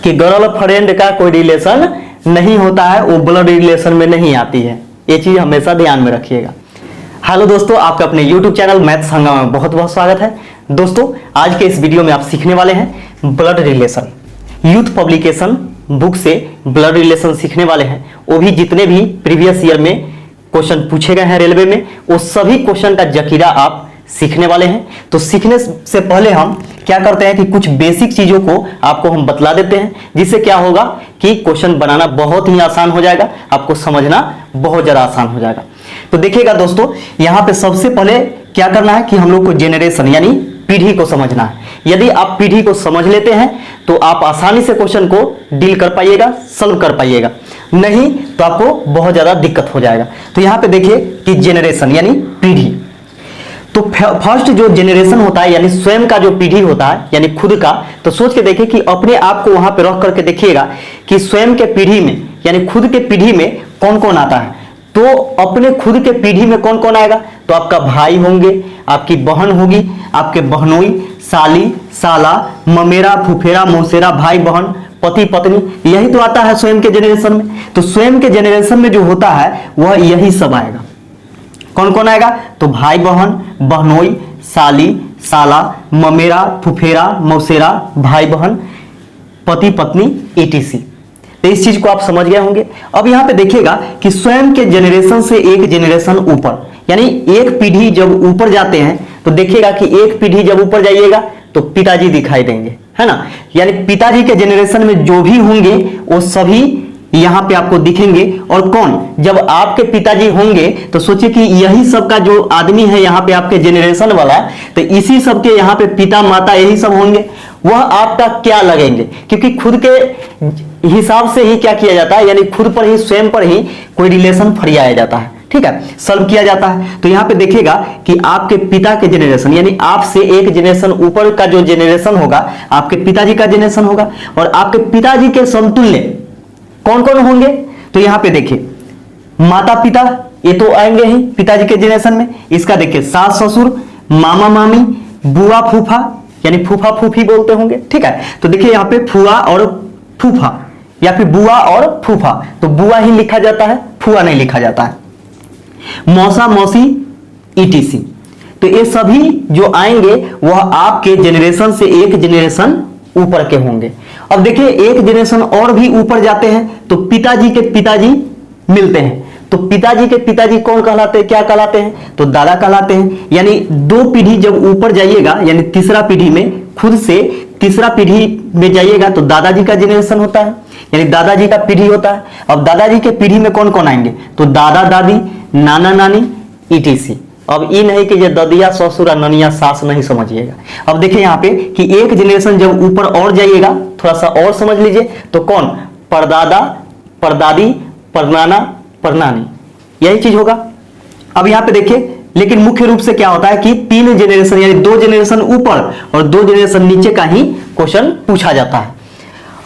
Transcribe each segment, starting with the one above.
कि गर्लफ्रेंड का कोई रिलेशन नहीं होता है, वो ब्लड रिलेशन में नहीं आती है। ये चीज हमेशा ध्यान में रखिएगा। हेलो दोस्तों, आपका अपने YouTube चैनल मैथ्स हंगामा में बहुत बहुत स्वागत है। दोस्तों, आज के इस वीडियो में आप सीखने वाले हैं blood relation. Youth publication book से ब्लड रिलेशन सीखने वाले हैं। वो भी जितने भी प्रीवियस ईयर में क्वेश्चन पूछे गए हैं रेलवे में, वो सभी क्वेश्चन का जकीरा आप सीखने वाले हैं। तो सीखने से पहले हम क्या करते हैं कि कुछ बेसिक चीजों को आपको हम बतला देते हैं, जिससे क्या होगा कि क्वेश्चन बनाना बहुत ही आसान हो जाएगा, आपको समझना बहुत ज्यादा आसान हो जाएगा। तो देखिएगा दोस्तों, यहाँ पे सबसे पहले क्या करना है कि हम लोग को जेनरेशन यानी पीढ़ी को समझना है। यदि आप पीढ़ी को समझ लेते हैं तो आप आसानी से क्वेश्चन को डील कर पाइएगा, सॉल्व कर पाइएगा, नहीं तो आपको बहुत ज्यादा दिक्कत हो जाएगा। तो यहाँ पे देखिए कि जेनरेशन यानी पीढ़ी। तो फर्स्ट जो जेनरेशन होता है यानी स्वयं का जो पीढ़ी होता है यानी खुद का, तो सोच के देखिए कि अपने आप को वहां पे रख करके देखिएगा कि स्वयं के पीढ़ी में यानी खुद के पीढ़ी में कौन कौन आता है। तो अपने खुद के पीढ़ी में कौन कौन आएगा, तो आपका भाई होंगे, आपकी बहन होगी, आपके बहनोई, साली, साला, ममेरा, फुफेरा, मौसेरा, भाई बहन, पति पत्नी, यही तो आता है स्वयं के जेनरेशन में। तो स्वयं के जेनरेशन में जो होता है वह यही सब आएगा। कौन कौन आएगा, तो भाई बहन, बहनोई, साली, साला, ममेरा, फुफेरा, मौसेरा, भाई बहन, पति पत्नी, etc। तो इस चीज को आप समझ गए होंगे। अब यहाँ पे देखिएगा कि स्वयं के जेनरेशन से एक जेनरेशन ऊपर यानी एक पीढ़ी जब ऊपर जाते हैं तो देखिएगा कि एक पीढ़ी जब ऊपर जाइएगा तो पिताजी दिखाई देंगे, है ना। यानी पिताजी के जेनरेशन में जो भी होंगे वो सभी यहाँ पे आपको दिखेंगे। और कौन, जब आपके पिताजी होंगे तो सोचिए कि यही सब का जो आदमी है यहाँ पे आपके जेनरेशन वाला, तो इसी सब के यहाँ पे पिता माता यही सब होंगे। वह आपका क्या लगेंगे, क्योंकि खुद के हिसाब से ही क्या किया जाता है, यानी खुद पर ही स्वयं पर ही कोई रिलेशन फरियाया जाता है, ठीक है, सॉल्व किया जाता है। तो यहाँ पे देखिएगा कि आपके पिता के जेनरेशन यानी आपसे एक जेनरेशन ऊपर का जो जेनरेशन होगा आपके पिताजी का जेनरेशन होगा। और आपके पिताजी के समतुल्य कौन कौन होंगे, तो यहाँ पे देखिए माता पिता, ये तो आएंगे ही पिताजी के जेनरेशन में। इसका देखिए सास ससुर, मामा मामी, बुआ फूफा यानी फूफा फूफी बोलते होंगे, ठीक है। तो देखिए यहाँ पे फुआ और फूफा या फिर बुआ और फूफा, तो बुआ ही लिखा जाता है, फुआ नहीं लिखा जाता है। मौसा मौसी etc। तो ये सभी जो आएंगे वह आपके जेनरेशन से एक जेनरेशन ऊपर के होंगे। अब देखिए एक जेनरेशन और भी ऊपर जाते हैं तो पिताजी के पिताजी मिलते हैं। तो पिताजी के पिताजी कौन कहलाते हैं, क्या कहलाते हैं, तो दादा कहलाते हैं। यानी दो पीढ़ी जब ऊपर जाइएगा यानी तीसरा पीढ़ी में, खुद से तीसरा पीढ़ी में जाइएगा तो दादाजी का जेनरेशन होता है यानी दादाजी का पीढ़ी होता है। अब दादाजी के पीढ़ी में कौन कौन आएंगे, तो दादा दादी, नाना नानी etc। अब ये नहीं कि ये ददिया ससुर और ननिया सास नहीं समझिएगा। अब देखिए यहाँ पे कि एक जेनरेशन जब ऊपर और जाइएगा, थोड़ा सा और समझ लीजिए, तो कौन, परदादा, परदादी, परनाना, परनानी, यही चीज होगा। अब यहाँ पे देखिए लेकिन मुख्य रूप से क्या होता है कि तीन जेनरेशन यानी दो जेनरेशन ऊपर और दो जेनरेशन नीचे का ही क्वेश्चन पूछा जाता है।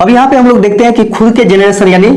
अब यहाँ पे हम लोग देखते हैं कि खुद के जेनरेशन यानी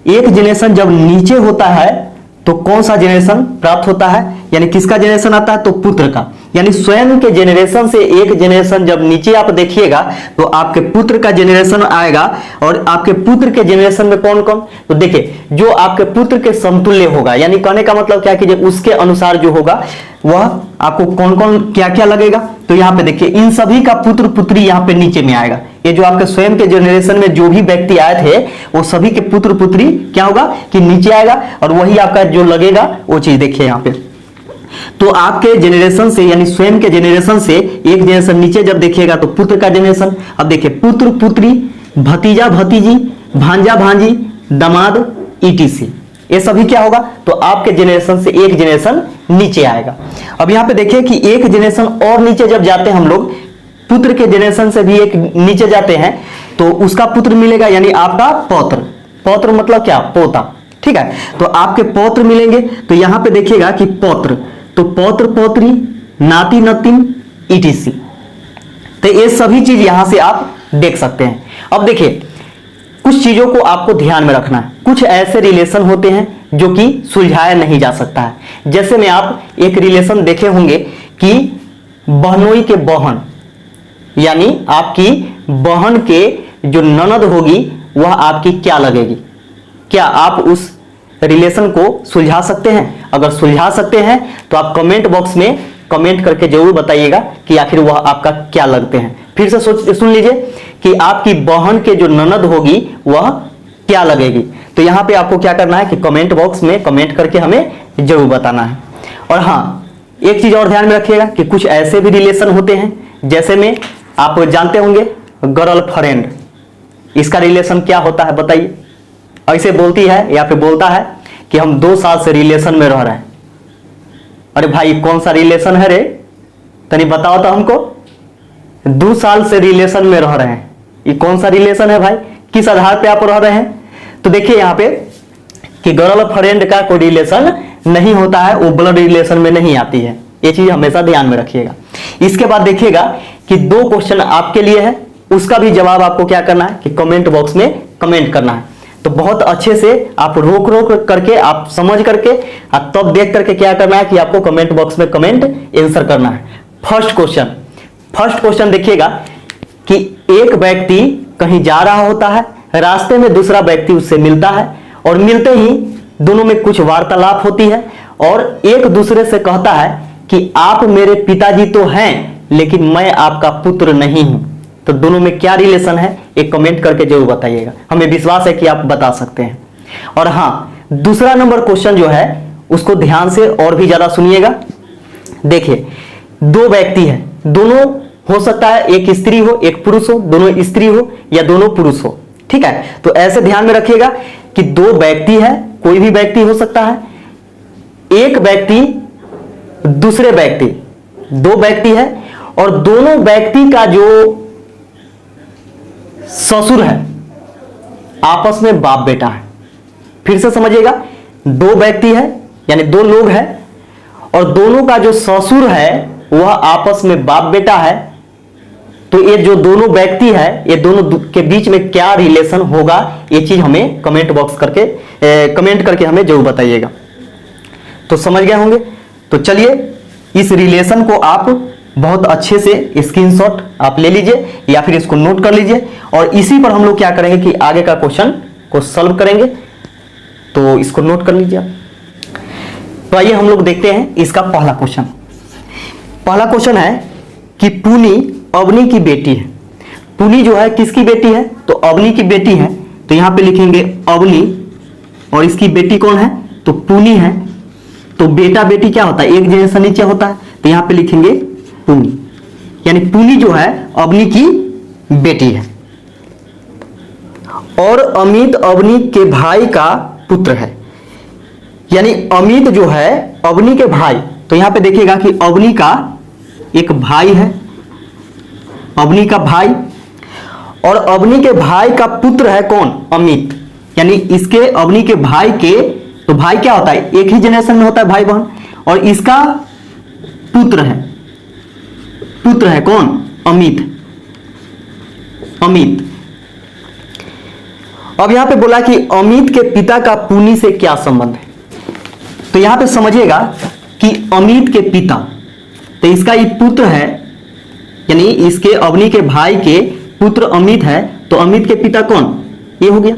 एक जेनरेशन जब नीचे होता है तो कौन सा जेनरेशन प्राप्त होता है, यानी किसका जेनरेशन आता है, तो पुत्र का। यानी स्वयं के जेनरेशन से एक जेनरेशन जब नीचे आप देखिएगा तो आपके पुत्र का जेनरेशन आएगा। और आपके पुत्र के जेनरेशन में कौन कौन, तो देखिए जो आपके पुत्र के समतुल्य होगा, यानी कहने का मतलब क्या कि जब उसके अनुसार जो होगा वह आपको कौन कौन क्या क्या लगेगा। तो यहाँ पे देखिए इन सभी का पुत्र पुत्री यहाँ पे नीचे में आएगा। ये जो आपके स्वयं के जेनरेशन में जो भी व्यक्ति आए थे वो सभी के पुत्र पुत्री क्या होगा कि नीचे आएगा। और वही आपका जो लगेगा वो चीज देखिए यहाँ पे। तो आपके जेनरेशन से यानी स्वयं के जेनरेशन से एक जेनरेशन नीचे जब देखिएगा तो पुत्र का जेनरेशन। अब देखिए पुत्र पुत्री, भतीजा भतीजी, भांजा भांजी, दामाद etc। ये सभी क्या होगा, तो आपके जेनरेशन से एक जेनरेशन नीचे आएगा। अब यहाँ पे देखिए कि एक जेनरेशन और नीचे जब जाते हैं हम लोग, पुत्र के जेनरेशन से भी एक नीचे जाते हैं तो उसका पुत्र मिलेगा यानी आपका पौत्र। पौत्र मतलब क्या, पोता, ठीक है। तो आपके पौत्र मिलेंगे। तो यहाँ पे देखिएगा कि पौत्र, तो पौत्र पौत्री, नाती नतिन etc। तो ये सभी चीज यहां से आप देख सकते हैं। अब देखिए कुछ चीजों को आपको ध्यान में रखना है। कुछ ऐसे रिलेशन होते हैं जो कि सुलझाया नहीं जा सकता है। जैसे में आप एक रिलेशन देखे होंगे कि बहनोई के बहन यानी आपकी बहन के जो ननद होगी वह आपकी क्या लगेगी? क्या आप उस रिलेशन को सुलझा सकते हैं? अगर सुलझा सकते हैं तो आप कमेंट बॉक्स में कमेंट करके जरूर बताइएगा कि आखिर वह आपका क्या लगते हैं। फिर से सुन लीजिए कि आपकी बहन के जो ननद होगी वह क्या लगेगी। तो यहां पे आपको क्या करना है कि कमेंट बॉक्स में कमेंट करके हमें जरूर बताना है। और हाँ, एक चीज और ध्यान में रखिएगा कि कुछ ऐसे भी रिलेशन होते हैं जैसे में आप जानते होंगे गर्ल फ्रेंड। इसका रिलेशन क्या होता है बताइए? ऐसे बोलती है या फिर बोलता है कि हम 2 साल से रिलेशन में रह रहे हैं। अरे भाई कौन सा रिलेशन है रे? तनी बताओ तो हमको। 2 साल से रिलेशन में रह रहे हैं, ये कौन सा रिलेशन है भाई? किस आधार पे आप रह रहे हैं? तो देखिए यहाँ पे कि गर्ल फ्रेंड का कोई रिलेशन नहीं होता है, वो ब्लड रिलेशन में नहीं आती है। ये चीज हमेशा ध्यान में रखिएगा। इसके बाद देखिएगा कि 2 क्वेश्चन आपके लिए है, उसका भी जवाब आपको क्या करना है कि कमेंट बॉक्स में कमेंट करना है। तो बहुत अच्छे से आप रोक करके, आप समझ करके, आप तब देख करके क्या करना है कि आपको कमेंट बॉक्स में कमेंट आंसर करना है। फर्स्ट क्वेश्चन देखिएगा कि एक व्यक्ति कहीं जा रहा होता है, रास्ते में दूसरा व्यक्ति उससे मिलता है और मिलते ही दोनों में कुछ वार्तालाप होती है और एक दूसरे से कहता है कि आप मेरे पिताजी तो हैं लेकिन मैं आपका पुत्र नहीं हूं। तो दोनों में क्या रिलेशन है एक कमेंट करके जरूर बताइएगा। हमें विश्वास है कि आप बता सकते हैं। और हाँ, दूसरा नंबर क्वेश्चन जो है उसको ध्यान से और भी ज्यादा सुनिएगा। देखिए 2 व्यक्ति है, दोनों हो सकता है एक स्त्री हो एक पुरुष हो, दोनों स्त्री हो या दोनों पुरुष हो, ठीक है। तो ऐसे ध्यान में रखिएगा कि 2 व्यक्ति है, कोई भी व्यक्ति हो सकता है, एक व्यक्ति दूसरे व्यक्ति, 2 व्यक्ति है और दोनों व्यक्ति का जो ससुर है आपस में बाप बेटा है। फिर से समझिएगा, 2 व्यक्ति है यानी 2 लोग हैं और दोनों का जो ससुर है वह आपस में बाप बेटा है। तो ये जो दोनों व्यक्ति है ये दोनों के बीच में क्या रिलेशन होगा, ये चीज हमें कमेंट बॉक्स करके कमेंट करके हमें जरूर बताइएगा। तो समझ गए होंगे। तो चलिए इस रिलेशन को आप बहुत अच्छे से स्क्रीनशॉट आप ले लीजिए या फिर इसको नोट कर लीजिए और इसी पर हम लोग क्या करेंगे कि आगे का क्वेश्चन को सॉल्व करेंगे। तो इसको नोट कर लीजिए। तो आइए हम लोग देखते हैं इसका पहला क्वेश्चन। पहला क्वेश्चन है कि पुनी अवनी की बेटी है। पुनी जो है किसकी बेटी है? तो अवनी की बेटी है। तो यहां पे लिखेंगे अवनी और इसकी बेटी कौन है? तो पुनी है। तो बेटा बेटी क्या होता है? एक जैसा नीचे होता है। तो यहां पे लिखेंगे पुनी, यानी पुनी जो है अवनी की बेटी है और अमित अवनी के भाई का पुत्र है। यानी अमित जो है अवनी के भाई। तो यहां पे देखिएगा कि अवनी का एक भाई है, अवनी का भाई, और अवनी के भाई का पुत्र है कौन? अमित। यानी इसके अवनी के भाई के, तो भाई क्या होता है? एक ही जनरेशन में होता है भाई बहन। और इसका पुत्र है, पुत्र है कौन? अमित। अमित। अब यहां पे बोला कि अमित के पिता का पुनी से क्या संबंध है। तो यहां पे समझिएगा कि अमित के पिता, तो इसका ये पुत्र है, यानी इसके अवनी के भाई के पुत्र अमित है। तो अमित के पिता कौन? ये हो गया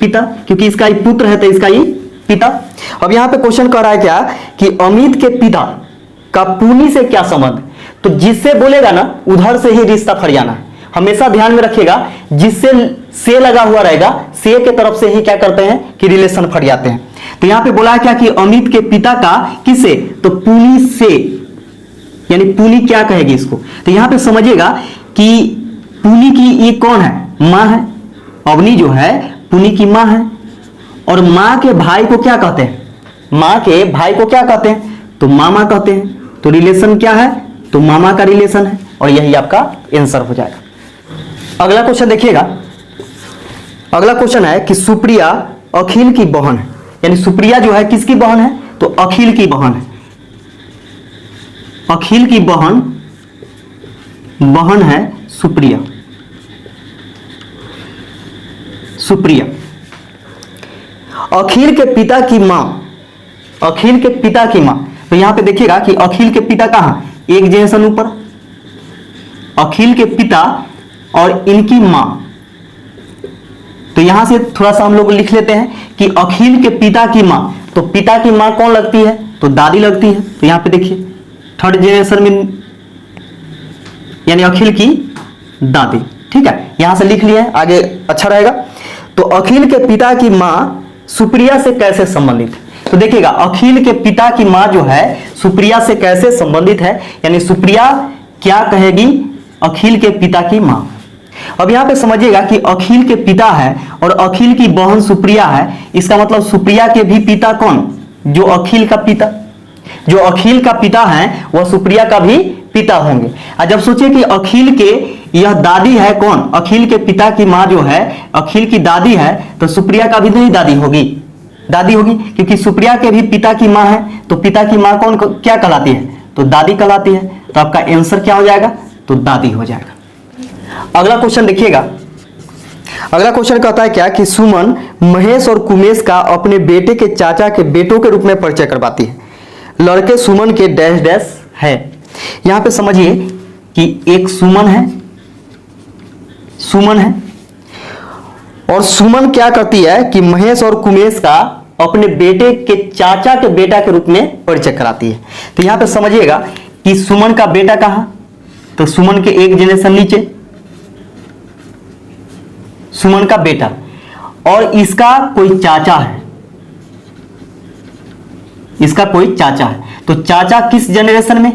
पिता, क्योंकि इसका ये पुत्र है तो इसका ये पिता। अब यहां पे क्वेश्चन कर रहा है क्या कि अमित के पिता का पुनी से क्या संबंध। तो जिससे बोलेगा ना उधर से ही रिश्ता फट जाना है। हमेशा ध्यान में रखिएगा, जिससे से लगा हुआ रहेगा से के तरफ से ही क्या करते हैं कि रिलेशन फट जाते हैं। तो यहां पे बोला है क्या कि अमित के पिता का किससे? तो पुनी से, यानी पुनी क्या कहेगी इसको। तो यहां पे समझिएगा कि पुनी की ये कौन है? मां है। अवनी जो है पुनी की मां है और मां के भाई को क्या कहते हैं? मां के भाई को क्या कहते हैं? तो मामा कहते हैं। तो रिलेशन क्या है? तो मामा का रिलेशन है और यही आपका आंसर हो जाएगा। अगला क्वेश्चन देखिएगा। अगला क्वेश्चन है कि सुप्रिया अखिल की बहन है। यानी सुप्रिया जो है किसकी बहन है? तो अखिल की बहन है। अखिल की बहन है सुप्रिया। सुप्रिया अखिल के पिता की मां, अखिल के पिता की मां। तो यहां पे देखिएगा कि अखिल के पिता कहां? एक जनरेशन ऊपर। अखिल के पिता और इनकी मां। तो यहां से थोड़ा सा हम लोग लिख लेते हैं कि अखिल के पिता की मां, तो पिता की मां कौन लगती है, तो दादी लगती है। तो यहां पे देखिए थर्ड जनरेशन में यानी अखिल की दादी। ठीक है, यहां से लिख लिया है, आगे अच्छा रहेगा। तो अखिल के पिता की मां सुप्रिया से कैसे संबंधित है, तो देखिएगा अखिल के पिता की मां जो है सुप्रिया से कैसे संबंधित है, यानी सुप्रिया क्या कहेगी अखिल के पिता की मां। अब यहां पे समझिएगा कि अखिल के पिता है और अखिल की बहन सुप्रिया है, इसका मतलब सुप्रिया के भी पिता कौन, जो अखिल का पिता, जो अखिल का पिता है वह सुप्रिया का भी पिता होंगे। और जब सोचिए कि अखिल के यह दादी है कौन, अखिल के पिता की मां जो है अखिल की दादी है, तो सुप्रिया का भी नहीं दादी होगी, दादी होगी, क्योंकि सुप्रिया के भी पिता की मां है, तो पिता की मां कौन क्या कहलाती है, तो दादी कहलाती है। तो आपका आंसर क्या हो जाएगा, तो दादी हो जाएगा। अगला क्वेश्चन देखिएगा, अगला क्वेश्चन कहता है क्या कि सुमन महेश और कुमेश का अपने बेटे के चाचा के बेटों के रूप में परिचय करवाती है। लड़के सुमन के डैश डैश है। यहां पे समझिए कि एक सुमन है, सुमन है, और सुमन क्या करती है कि महेश और कुमेश का अपने बेटे के चाचा के बेटा के रूप में परिचय कराती है। तो यहां पे समझिएगा कि सुमन का बेटा कहां, तो सुमन के एक जनरेशन नीचे सुमन का बेटा, और इसका कोई चाचा है, इसका कोई चाचा है। तो चाचा किस जनरेशन में,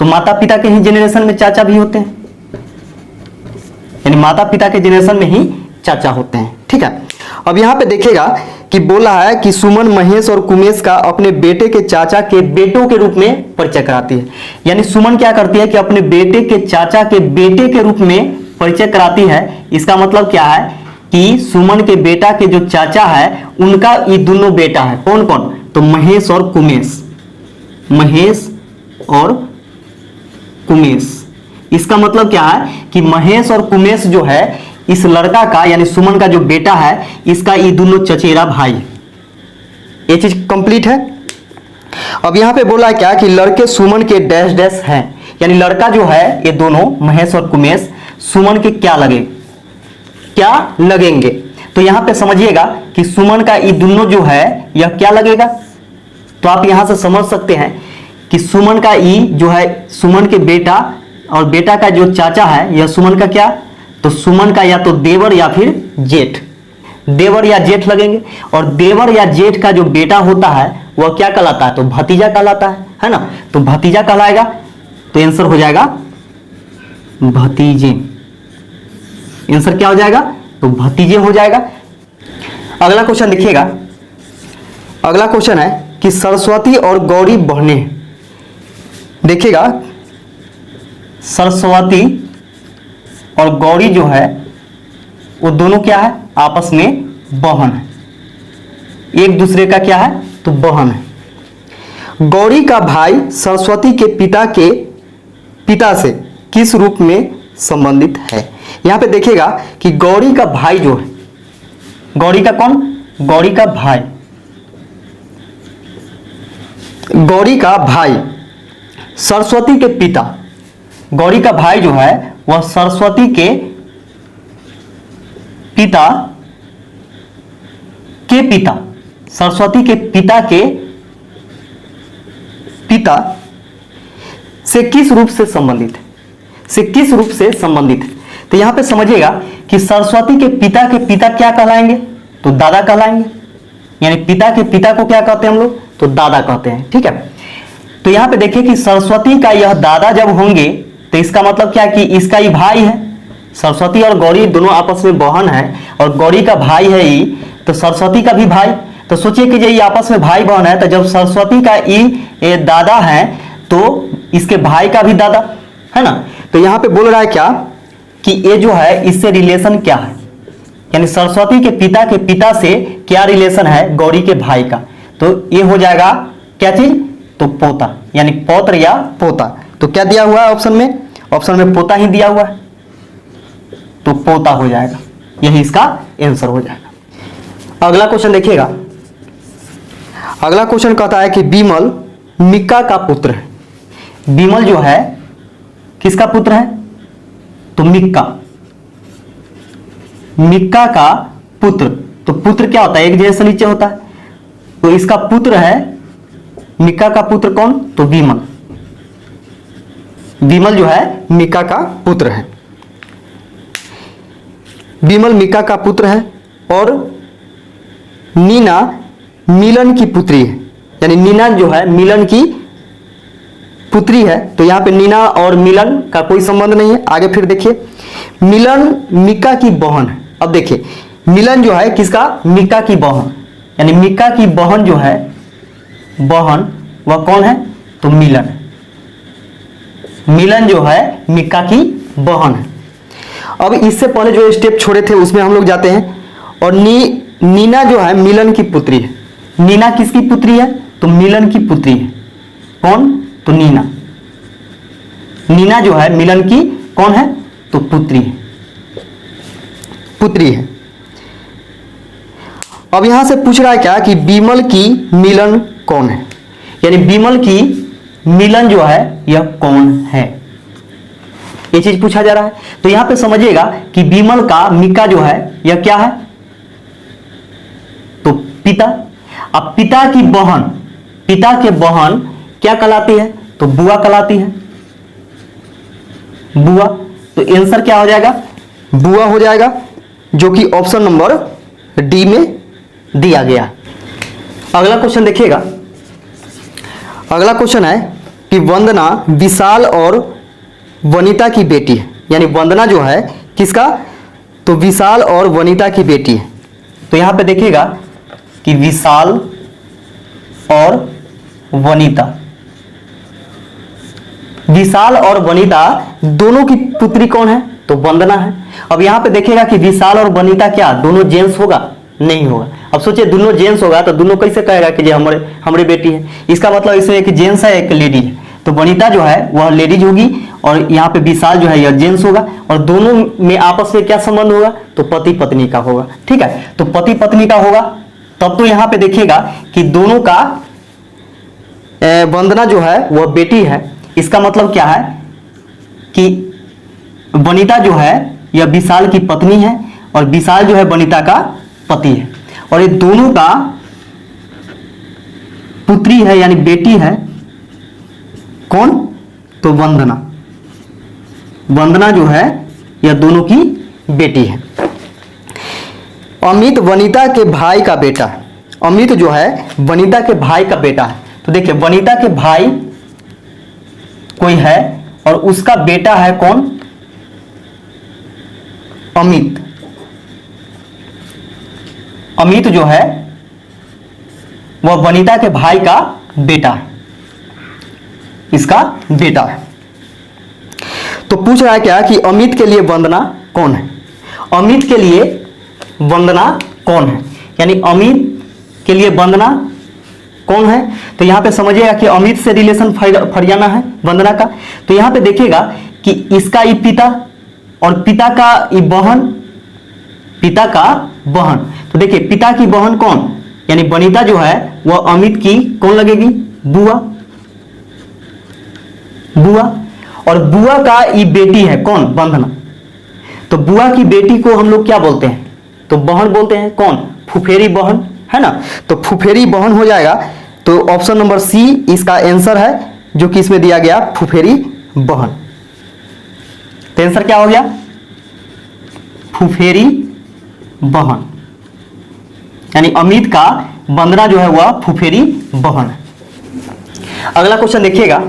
तो माता पिता के ही जनरेशन में चाचा भी होते हैं, यानी माता पिता के जनरेशन में ही चाचा होते हैं। ठीक है, अब यहां पे देखिएगा कि बोला है कि सुमन महेश और कुमेश का अपने बेटे के चाचा के बेटों के रूप में परिचय कराती है। यानी सुमन क्या करती है कि अपने बेटे के चाचा के बेटे के रूप में परिचय कराती है। इसका मतलब क्या है कि सुमन के बेटा के जो चाचा है उनका ये दोनों बेटा है, कौन कौन, तो महेश और कुमेश, महेश और कुमेश। इसका मतलब क्या है कि महेश और कुमेश जो है इस लड़का का यानी सुमन का जो बेटा है इसका ये दोनों चचेरा भाई। ये चीज कंप्लीट है। अब यहां पे बोला क्या कि लड़के सुमन के डैश डैश हैं, यानी लड़का जो है ये दोनों महेश और कुमेश सुमन के क्या लगे, क्या लगेंगे। तो यहां पे समझिएगा कि सुमन का ये दोनों जो है यह क्या लगेगा, तो आप यहां से समझ सकते हैं कि सुमन का ई जो है सुमन के बेटा और बेटा का जो चाचा है यह सुमन का क्या, तो सुमन का या तो देवर या फिर जेठ, देवर या जेठ लगेंगे। और देवर या जेठ का जो बेटा होता है वह क्या कहलाता है, तो भतीजा कहलाता है ना। तो भतीजा कहलाएगा, तो आंसर हो जाएगा भतीजे। आंसर क्या हो जाएगा, तो भतीजे हो जाएगा। अगला क्वेश्चन देखिएगा, अगला क्वेश्चन है कि सरस्वती और गौरी बहनें हैं। देखिएगा सरस्वती और गौरी जो है वो दोनों क्या है, आपस में बहन है, एक दूसरे का क्या है, तो बहन है। गौरी का भाई सरस्वती के पिता से किस रूप में संबंधित है। यहां पे देखिएगा कि गौरी का भाई जो है, गौरी का कौन, गौरी का भाई, गौरी का भाई सरस्वती के पिता, गौरी का भाई जो है वह सरस्वती के पिता सरस्वती के पिता से किस रूप से संबंधित है, से किस रूप से संबंधित है। तो यहां पे समझिएगा कि सरस्वती के पिता क्या कहलाएंगे, तो दादा कहलाएंगे, यानी पिता के पिता को क्या कहते हैं हम लोग, तो दादा कहते हैं। ठीक है, तो यहां पे देखिए कि सरस्वती का यह दादा जब होंगे तो इसका मतलब क्या कि इसका ही भाई है, सरस्वती और गौरी दोनों आपस में बहन है और गौरी का भाई है ये, तो सरस्वती का भी भाई। तो सोचिए कि ये आपस में भाई बहन है, तो जब सरस्वती का ये दादा है तो इसके भाई का भी दादा है ना। तो यहां पे बोल रहा है क्या कि ये जो है इससे रिलेशन क्या है, यानी सरस्वती के पिता से क्या रिलेशन है गौरी के भाई का। तो ये हो जाएगा क्या चीज, तो पोता, यानी पौत्र या पोता। तो क्या दिया हुआ है ऑप्शन में, ऑप्शन में पोता ही दिया हुआ है, तो पोता हो जाएगा, यही इसका आंसर हो जाएगा। अगला क्वेश्चन देखिएगा, अगला क्वेश्चन कहता है कि विमल मिक्का का पुत्र है। विमल जो है किसका पुत्र है, तो मिक्का, मिक्का का पुत्र, तो पुत्र क्या होता है, एक जैसे नीचे होता है, तो इसका पुत्र है मिक्का का पुत्र कौन, तो विमल। विमल जो है मिक्का का पुत्र है, विमल मिक्का का पुत्र है। और नीना मिलन की पुत्री है, यानी नीना जो है मिलन की पुत्री है। तो यहां पे नीना और मिलन का कोई संबंध नहीं है। आगे फिर देखिए, मिलन मिक्का की बहन है। अब देखिए मिलन जो है किसका, मिक्का की बहन, यानी मिक्का की बहन जो है, बहन वह कौन है, तो मिलन। मिलन जो है मिक्का की बहन है। अब इससे पहले जो स्टेप छोड़े थे उसमें हम लोग जाते हैं। और नीना जो है मिलन की पुत्री है। नीना किसकी पुत्री है, तो मिलन की पुत्री है। कौन, तो नीना। नीना जो है मिलन की कौन है, तो पुत्री है, पुत्री है। अब यहां से पूछ रहा है क्या कि विमल की मिलन कौन है, यानी विमल की मिलन जो है यह कौन है, ये चीज पूछा जा रहा है। तो यहां पे समझिएगा कि विमल का मिक्का जो है यह क्या है, तो पिता। अब पिता की बहन, पिता के बहन क्या कहलाती है, तो बुआ कहलाती है, बुआ। तो आंसर क्या हो जाएगा, बुआ हो जाएगा, जो कि ऑप्शन नंबर डी में दिया गया। अगला क्वेश्चन देखिएगा। अगला क्वेश्चन है कि वंदना विशाल और वनिता की बेटी है, यानी वंदना जो है किसका, तो विशाल और वनिता की बेटी है। तो यहां पे देखिएगा कि विशाल और वनिता, विशाल और वनिता दोनों की पुत्री कौन है, तो वंदना है। अब यहां पे देखिएगा कि विशाल और वनिता क्या दोनों जेंट्स होगा, नहीं होगा। अब सोचिए दोनों जेंट्स होगा तो दोनों कैसे कहेगा कि ये हमारी बेटी है, इसका मतलब इसमें एक जेंट्स है एक लेडी है। तो वनिता जो है वह लेडीज होगी और यहाँ पे विशाल जो है यह जेंट्स होगा, और दोनों में आपस में क्या संबंध होगा, तो पति पत्नी का होगा। ठीक है, तो पति पत्नी का होगा तब तो यहाँ पे देखिएगा कि दोनों का वंदना जो है वह बेटी है। इसका मतलब क्या है कि वनिता जो है यह विशाल की पत्नी है और विशाल जो है वनिता का पति है, और ये दोनों का पुत्री है यानी बेटी है कौन, तो वंदना। वंदना जो है यह दोनों की बेटी है। अमित वनिता के भाई का बेटा है। अमित जो है वनिता के भाई का बेटा है। तो देखिए वनिता के भाई कोई है और उसका बेटा है कौन, अमित। अमित जो है वह वनिता के भाई का बेटा है, इसका बेटा है। तो पूछ रहा है क्या कि अमित के लिए वंदना कौन है, अमित के लिए वंदना कौन है, यानी अमित के लिए वंदना कौन है। तो यहां पे समझिएगा कि अमित से रिलेशन फरियाना है वंदना का। तो यहां पे देखिएगा कि इसका ये पिता और पिता का ये बहन, पिता का बहन। तो देखिए पिता की बहन कौन, यानी वनिता जो है वह अमित की कौन लगेगी, बुआ। बुआ, और बुआ का ये बेटी है कौन, वंदना। तो बुआ की बेटी को हम लोग क्या बोलते हैं, तो बहन बोलते हैं, कौन, फुफेरी बहन, है ना। तो फुफेरी बहन हो जाएगा। तो ऑप्शन नंबर सी इसका आंसर है, जो कि इसमें दिया गया फुफेरी बहन। तो आंसर क्या हो गया, फुफेरी बहन, यानी अमित का वंदना जो है वह फुफेरी बहन है। अगला क्वेश्चन देखिएगा।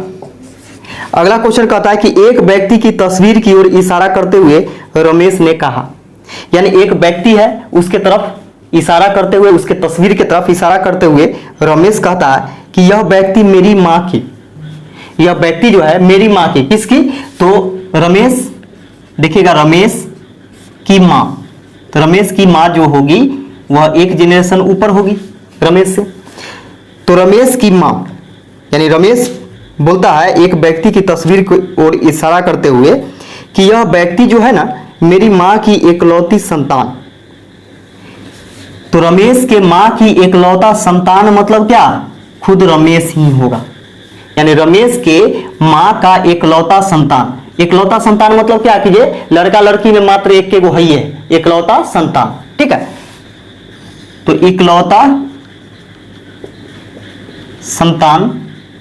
अगला क्वेश्चन कहता है कि एक व्यक्ति की तस्वीर की ओर इशारा करते हुए रमेश ने कहा, यानी एक व्यक्ति है उसके तरफ इशारा करते हुए, उसके तस्वीर की तरफ इशारा करते हुए रमेश कहता है कि यह व्यक्ति मेरी माँ की, यह व्यक्ति जो है मेरी माँ की, किसकी, तो रमेश, देखिएगा रमेश की माँ। तो रमेश की माँ जो होगी वह एक जनरेशन ऊपर होगी रमेश से। तो रमेश की माँ, यानी रमेश बोलता है एक व्यक्ति की तस्वीर की ओर इशारा करते हुए कि यह व्यक्ति जो है ना मेरी माँ की एकलौती संतान। तो रमेश के माँ की एकलौता संतान मतलब क्या, खुद रमेश ही होगा, यानी रमेश के माँ का एकलौता संतान, इकलौता संतान मतलब क्या कीजिए, लड़का लड़की में मात्र एक के गो है, इकलौता संतान। ठीक है, तो इकलौता संतान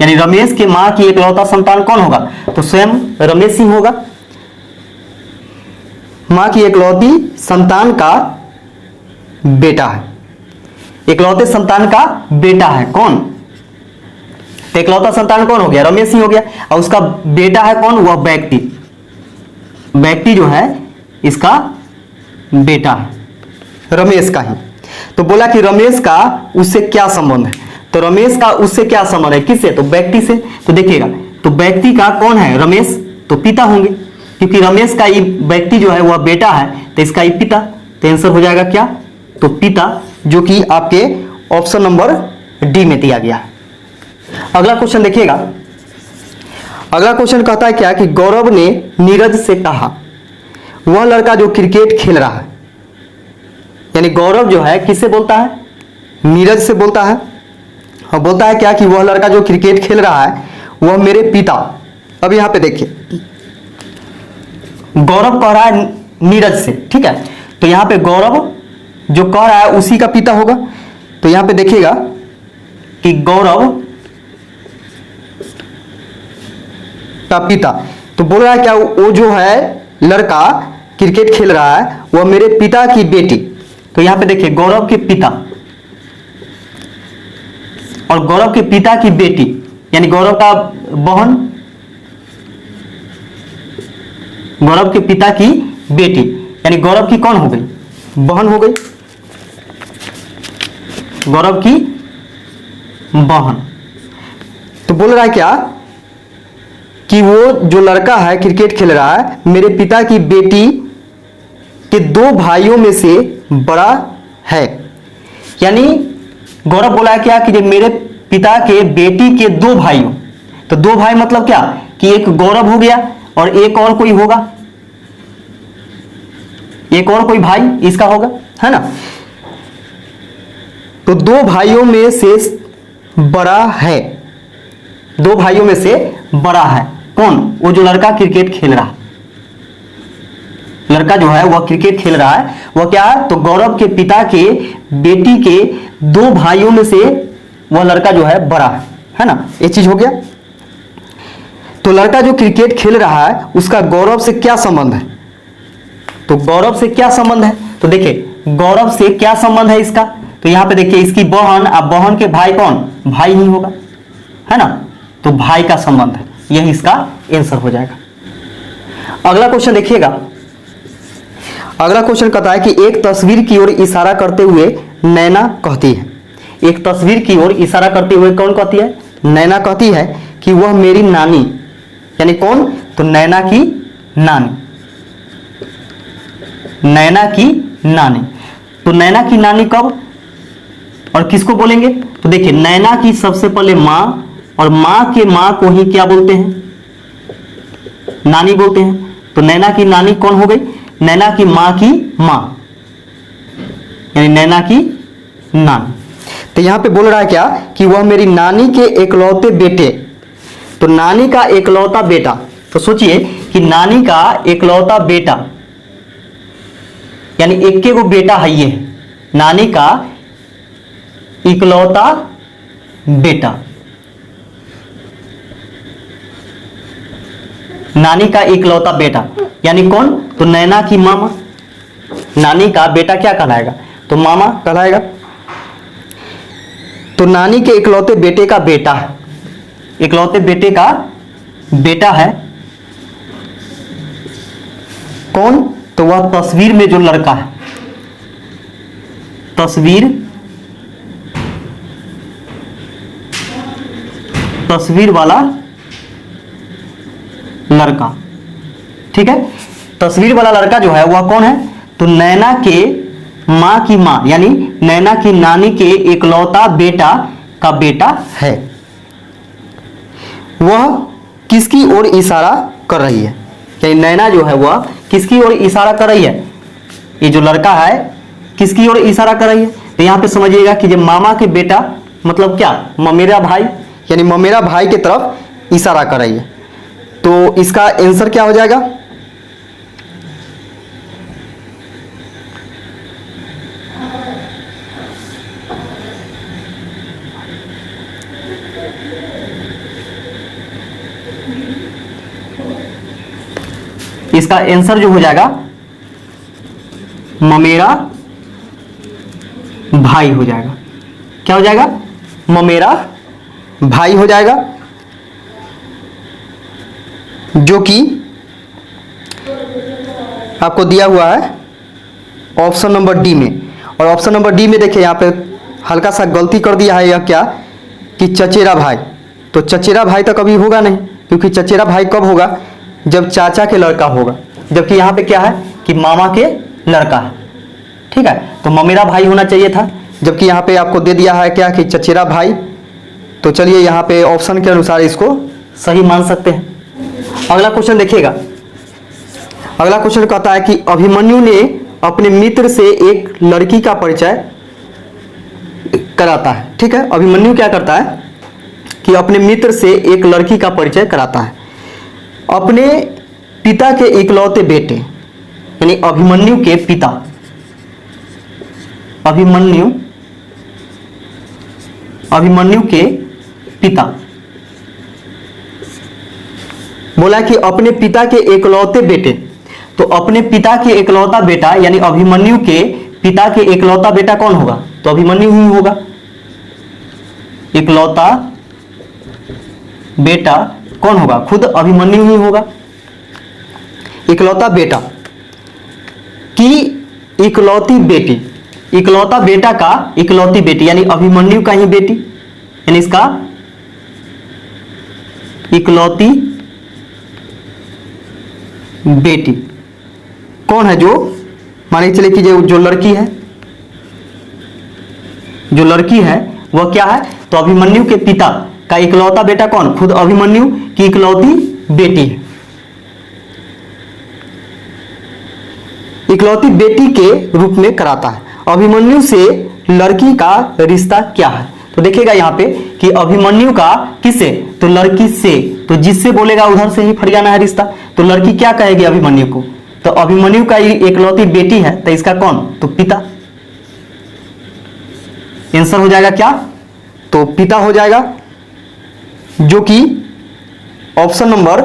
यानी रमेश के मां की इकलौता संतान कौन होगा, तो स्वयं रमेश ही होगा। मां की इकलौती संतान का बेटा है, इकलौते संतान का बेटा है कौन, तो इकलौता संतान कौन हो गया, रमेश ही हो गया। और उसका बेटा है कौन, वह व्यक्ति, व्यक्ति जो है इसका बेटा है, रमेश का ही। तो बोला कि रमेश का उससे क्या संबंध है, तो रमेश का उससे क्या संबंध है, किससे, तो व्यक्ति से। तो देखिएगा, तो व्यक्ति का कौन है, रमेश, तो पिता होंगे, क्योंकि रमेश का ये व्यक्ति जो है वह बेटा है, तो इसका ये पिता, तो आंसर हो जाएगा क्या, तो पिता, जो कि आपके ऑप्शन नंबर डी में दिया गया है। अगला क्वेश्चन देखिएगा, अगला क्वेश्चन कहता है क्या कि गौरव ने नीरज से कहा, वह लड़का जो क्रिकेट खेल रहा है, यानी गौरव जो है किससे बोलता है, नीरज से बोलता है, और बोलता है क्या कि वह लड़का जो क्रिकेट खेल रहा है वह मेरे पिता। अब यहां पे देखिए, गौरव कह रहा है नीरज से, ठीक है, तो यहां पे गौरव जो कह रहा है उसी का पिता होगा। तो यहां पे देखिएगा कि गौरव का पिता, तो बोल रहा है क्या, वो जो है लड़का क्रिकेट खेल रहा है वह मेरे पिता की बेटी। तो यहां पे देखिए गौरव के पिता और गौरव के पिता की बेटी, यानी गौरव का बहन, गौरव के पिता की बेटी, यानी गौरव की कौन हो गई, बहन हो गई, गौरव की बहन। तो बोल रहा है क्या कि वो जो लड़का है क्रिकेट खेल रहा है मेरे पिता की बेटी के दो भाइयों में से बड़ा है, यानी गौरव बोला है क्या कि जो मेरे पिता के बेटी के दो भाइयों, तो दो भाई मतलब क्या कि एक गौरव हो गया और एक और कोई होगा, एक और कोई भाई इसका होगा, है ना। तो दो भाइयों में से बड़ा है, दो भाइयों में से बड़ा है कौन, वो जो लड़का क्रिकेट खेल रहा है, लड़का जो है वह क्रिकेट खेल रहा है, वह क्या है, तो गौरव के पिता के बेटी के दो भाइयों में से वह लड़का जो है बड़ा है ना, ये चीज हो गया। तो लड़का जो क्रिकेट खेल रहा है उसका गौरव से क्या संबंध है, तो गौरव से क्या संबंध है, तो देखिए गौरव से क्या संबंध है इसका, तो यहां पे देखिए इसकी बहन, अब बहन के भाई कौन, भाई ही होगा, है ना, तो भाई का संबंध है, यही इसका आंसर हो जाएगा। अगला क्वेश्चन देखिएगा, अगला क्वेश्चन कहता है कि एक तस्वीर की ओर इशारा करते हुए नैना कहती है, एक तस्वीर की ओर इशारा करते हुए कौन कहती है, नैना कहती है कि वह मेरी नानी, यानी कौन, तो नैना की नानी, नैना की नानी। तो नैना की नानी कब और किसको बोलेंगे, तो देखिए नैना की सबसे पहले मां, और मां के मां को ही क्या बोलते हैं, नानी बोलते हैं। तो नैना की नानी कौन हो गई, नैना की मां की मां, यानी नैना की नानी। तो यहां पे बोल रहा है क्या कि वह मेरी नानी के एकलौते बेटे, तो नानी का एकलौता बेटा, तो सोचिए कि नानी का एकलौता बेटा, यानी एक के को बेटा है ये, नानी का इकलौता बेटा, नानी का इकलौता बेटा यानी कौन, तो नैना की मामा, नानी का बेटा क्या कहलाएगा, तो मामा कहलाएगा। तो नानी के इकलौते बेटे का बेटा है, इकलौते बेटे का बेटा है कौन, तो वह तस्वीर में जो लड़का है, तस्वीर वाला लड़का, ठीक है। तस्वीर वाला लड़का जो है वह कौन है, तो नैना के मां की मां, यानी नैना की नानी के इकलौता बेटा का बेटा है। वह किसकी ओर इशारा कर रही है, यानी नैना जो है वह किसकी ओर इशारा कर रही है, ये जो लड़का है किसकी ओर इशारा कर रही है। तो यहां पे समझिएगा कि जब मामा के बेटा मतलब क्या, ममेरा भाई, यानी ममेरा भाई की तरफ इशारा कर रही है। तो इसका आंसर क्या हो जाएगा? इसका आंसर जो हो जाएगा ममेरा भाई हो जाएगा। क्या हो जाएगा? ममेरा भाई हो जाएगा, जो कि आपको दिया हुआ है ऑप्शन नंबर डी में। और ऑप्शन नंबर डी में देखिए यहाँ पे हल्का सा गलती कर दिया है, यह क्या कि चचेरा भाई। तो चचेरा भाई तो कभी होगा नहीं, क्योंकि चचेरा भाई कब होगा? जब चाचा के लड़का होगा, जबकि यहाँ पे क्या है कि मामा के लड़का है। ठीक है, तो ममेरा भाई होना चाहिए था, जबकि यहाँ पे आपको दे दिया है क्या कि चचेरा भाई। तो चलिए यहाँ पे ऑप्शन के अनुसार इसको सही मान सकते हैं। अगला क्वेश्चन देखिएगा। अगला क्वेश्चन कहता है कि अभिमन्यु ने अपने मित्र से एक लड़की का परिचय कराता है। ठीक है, अभिमन्यु क्या करता है कि अपने मित्र से एक लड़की का परिचय कराता है। अपने पिता के इकलौते बेटे, यानी अभिमन्यु के पिता, अभिमन्यु के पिता बोला कि अपने पिता के इकलौते बेटे। तो अपने पिता के इकलौता बेटा यानी अभिमन्यु के पिता के इकलौता बेटा कौन होगा? तो अभिमन्यु ही होगा। इकलौता बेटा कौन होगा? खुद अभिमन्यु ही होगा। इकलौता बेटा की इकलौती बेटी, इकलौता बेटा का इकलौती बेटी यानी अभिमन्यु का ही बेटी, यानी इसका इकलौती बेटी कौन है? जो मान के चले कि जो लड़की है, जो लड़की है वह क्या है? तो अभिमन्यु के पिता का इकलौता बेटा कौन? खुद अभिमन्यु की इकलौती बेटी है। इकलौती बेटी के रूप में कराता है। अभिमन्यु से लड़की का रिश्ता क्या है? तो देखिएगा यहाँ पे कि अभिमन्यु का किससे? तो लड़की से। तो जिससे बोलेगा उधर से ही फट जाना है रिश्ता। तो लड़की क्या कहेगी अभिमन्यु को? तो अभिमन्यु का इकलौती बेटी है, तो इसका कौन? तो पिता। आंसर हो जाएगा क्या? तो पिता हो जाएगा, जो कि ऑप्शन नंबर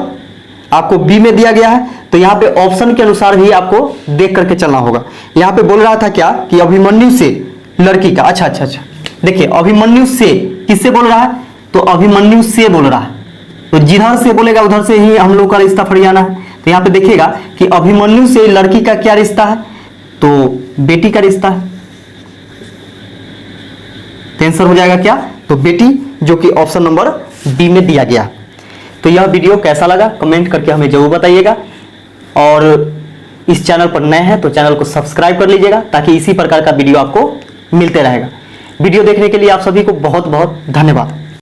आपको बी में दिया गया है। तो यहाँ पे ऑप्शन के अनुसार भी आपको देख करके चलना होगा। यहाँ पे बोल रहा था क्या कि अभिमन्यु से लड़की का। अच्छा, देखिए अभिमन्यु से किससे बोल रहा है? तो अभिमन्यु से बोल रहा है। तो जिधर से बोलेगा उधर से ही हम लोग का रिश्ता फट जाना है। तो यहाँ पे देखिएगा कि अभिमन्यु से लड़की का क्या रिश्ता है? तो बेटी का रिश्ता है। तो आंसर हो जाएगा क्या? तो बेटी, जो कि ऑप्शन नंबर डी में दिया गया। तो यह वीडियो कैसा लगा कमेंट करके हमें जरूर बताइएगा, और इस चैनल पर नए हैं तो चैनल को सब्सक्राइब कर लीजिएगा, ताकि इसी प्रकार का वीडियो आपको मिलते रहेगा। वीडियो देखने के लिए आप सभी को बहुत बहुत धन्यवाद।